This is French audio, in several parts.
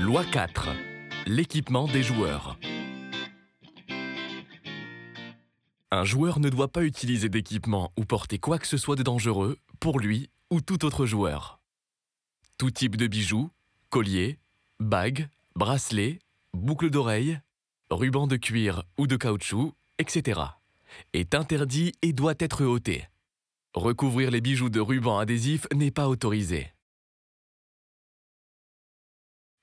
Loi 4. L'équipement des joueurs. Un joueur ne doit pas utiliser d'équipement ou porter quoi que ce soit de dangereux pour lui ou tout autre joueur. Tout type de bijoux, collier, bagues, bracelets, boucles d'oreilles, rubans de cuir ou de caoutchouc, etc. est interdit et doit être ôté. Recouvrir les bijoux de rubans adhésifs n'est pas autorisé.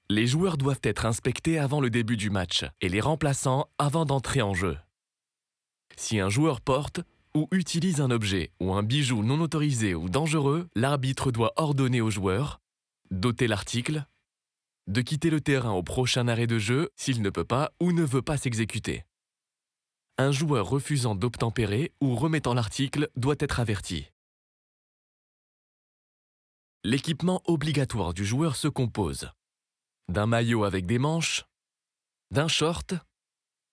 Les joueurs doivent être inspectés avant le début du match et les remplaçants avant d'entrer en jeu. Si un joueur porte ou utilise un objet ou un bijou non autorisé ou dangereux, l'arbitre doit ordonner au joueur d'ôter l'article, de quitter le terrain au prochain arrêt de jeu s'il ne peut pas ou ne veut pas s'exécuter. Un joueur refusant d'obtempérer ou remettant l'article doit être averti. L'équipement obligatoire du joueur se compose d'un maillot avec des manches, d'un short,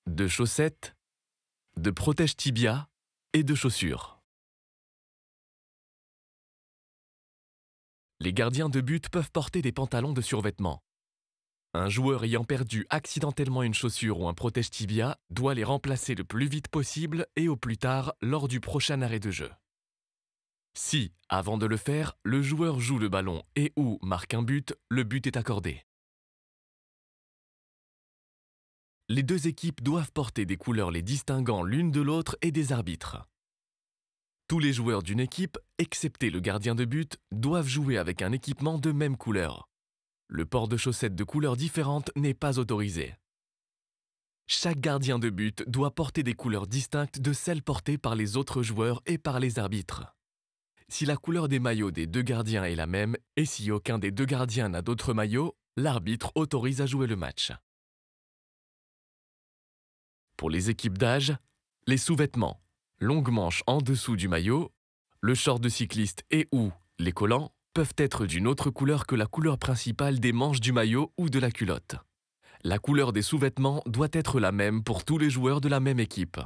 de chaussettes, de protège-tibia et de chaussures. Les gardiens de but peuvent porter des pantalons de survêtement. Un joueur ayant perdu accidentellement une chaussure ou un protège-tibia doit les remplacer le plus vite possible et au plus tard lors du prochain arrêt de jeu. Si, avant de le faire, le joueur joue le ballon et ou marque un but, le but est accordé. Les deux équipes doivent porter des couleurs les distinguant l'une de l'autre et des arbitres. Tous les joueurs d'une équipe, excepté le gardien de but, doivent jouer avec un équipement de même couleur. Le port de chaussettes de couleurs différentes n'est pas autorisé. Chaque gardien de but doit porter des couleurs distinctes de celles portées par les autres joueurs et par les arbitres. Si la couleur des maillots des deux gardiens est la même et si aucun des deux gardiens n'a d'autre maillot, l'arbitre autorise à jouer le match. Pour les équipes d'âge, les sous-vêtements, longues manches en dessous du maillot, le short de cycliste et ou les collants peuvent être d'une autre couleur que la couleur principale des manches du maillot ou de la culotte. La couleur des sous-vêtements doit être la même pour tous les joueurs de la même équipe.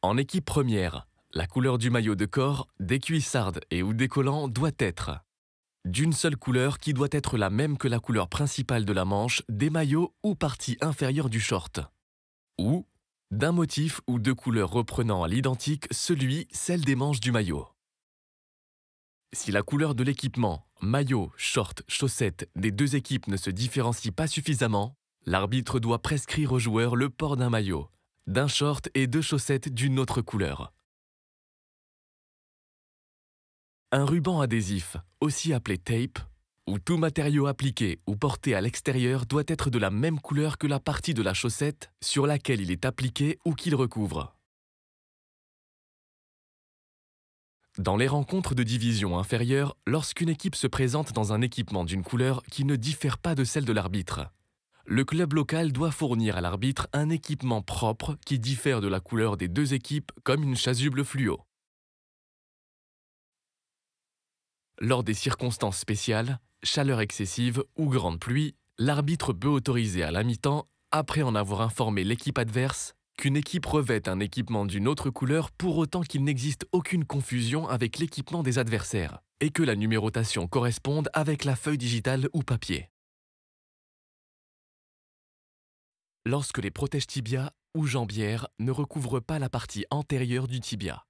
En équipe première, la couleur du maillot de corps, des cuissardes et ou des collants doit être d'une seule couleur qui doit être la même que la couleur principale de la manche, des maillots ou partie inférieure du short. Ou d'un motif ou de couleurs reprenant à l'identique celle des manches du maillot. Si la couleur de l'équipement, maillot, short, chaussettes des deux équipes ne se différencie pas suffisamment, l'arbitre doit prescrire aux joueurs le port d'un maillot, d'un short et de chaussettes d'une autre couleur. Un ruban adhésif, aussi appelé tape, ou tout matériau appliqué ou porté à l'extérieur doit être de la même couleur que la partie de la chaussette sur laquelle il est appliqué ou qu'il recouvre. Dans les rencontres de division inférieure, lorsqu'une équipe se présente dans un équipement d'une couleur qui ne diffère pas de celle de l'arbitre, le club local doit fournir à l'arbitre un équipement propre qui diffère de la couleur des deux équipes comme une chasuble fluo. Lors des circonstances spéciales, chaleur excessive ou grande pluie, l'arbitre peut autoriser à la mi-temps, après en avoir informé l'équipe adverse, qu'une équipe revête un équipement d'une autre couleur pour autant qu'il n'existe aucune confusion avec l'équipement des adversaires et que la numérotation corresponde avec la feuille digitale ou papier. Lorsque les protège-tibias ou jambières ne recouvrent pas la partie antérieure du tibia.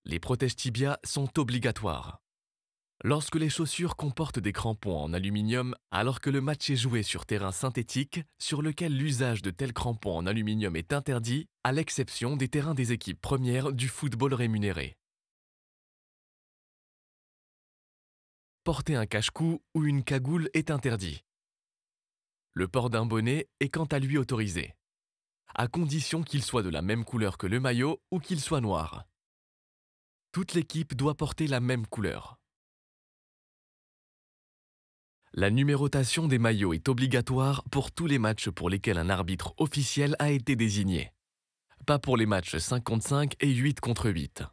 Les protège-tibias sont obligatoires. Lorsque les chaussures comportent des crampons en aluminium alors que le match est joué sur terrain synthétique sur lequel l'usage de tels crampons en aluminium est interdit, à l'exception des terrains des équipes premières du football rémunéré. Porter un cache-cou ou une cagoule est interdit. Le port d'un bonnet est quant à lui autorisé, à condition qu'il soit de la même couleur que le maillot ou qu'il soit noir. Toute l'équipe doit porter la même couleur. La numérotation des maillots est obligatoire pour tous les matchs pour lesquels un arbitre officiel a été désigné. Pas pour les matchs 5 contre 5 et 8 contre 8.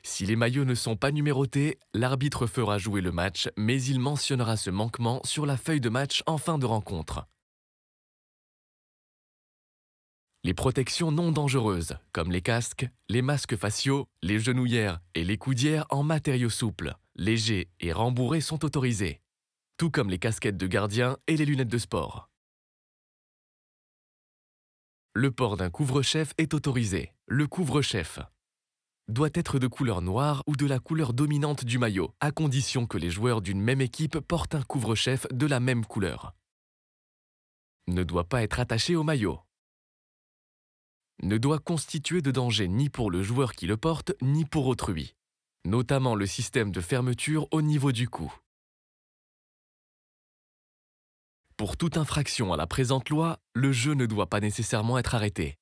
Si les maillots ne sont pas numérotés, l'arbitre fera jouer le match, mais il mentionnera ce manquement sur la feuille de match en fin de rencontre. Les protections non dangereuses, comme les casques, les masques faciaux, les genouillères et les coudières en matériaux souples, légers et rembourrés sont autorisées. tout comme les casquettes de gardien et les lunettes de sport. Le port d'un couvre-chef est autorisé. Le couvre-chef doit être de couleur noire ou de la couleur dominante du maillot, à condition que les joueurs d'une même équipe portent un couvre-chef de la même couleur. Ne doit pas être attaché au maillot. Ne doit constituer de danger ni pour le joueur qui le porte, ni pour autrui, notamment le système de fermeture au niveau du cou. Pour toute infraction à la présente loi, le jeu ne doit pas nécessairement être arrêté.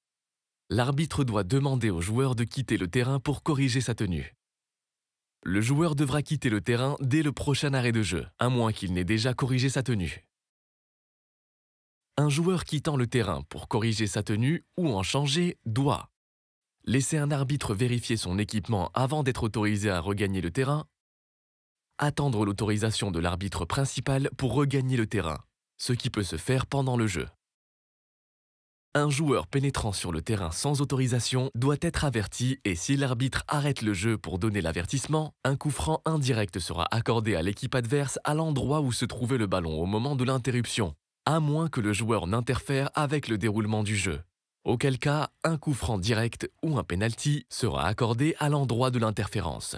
L'arbitre doit demander au joueur de quitter le terrain pour corriger sa tenue. Le joueur devra quitter le terrain dès le prochain arrêt de jeu, à moins qu'il n'ait déjà corrigé sa tenue. Un joueur quittant le terrain pour corriger sa tenue ou en changer doit laisser un arbitre vérifier son équipement avant d'être autorisé à regagner le terrain, attendre l'autorisation de l'arbitre principal pour regagner le terrain, ce qui peut se faire pendant le jeu. Un joueur pénétrant sur le terrain sans autorisation doit être averti et si l'arbitre arrête le jeu pour donner l'avertissement, un coup franc indirect sera accordé à l'équipe adverse à l'endroit où se trouvait le ballon au moment de l'interruption, à moins que le joueur n'interfère avec le déroulement du jeu. Auquel cas, un coup franc direct ou un penalty sera accordé à l'endroit de l'interférence.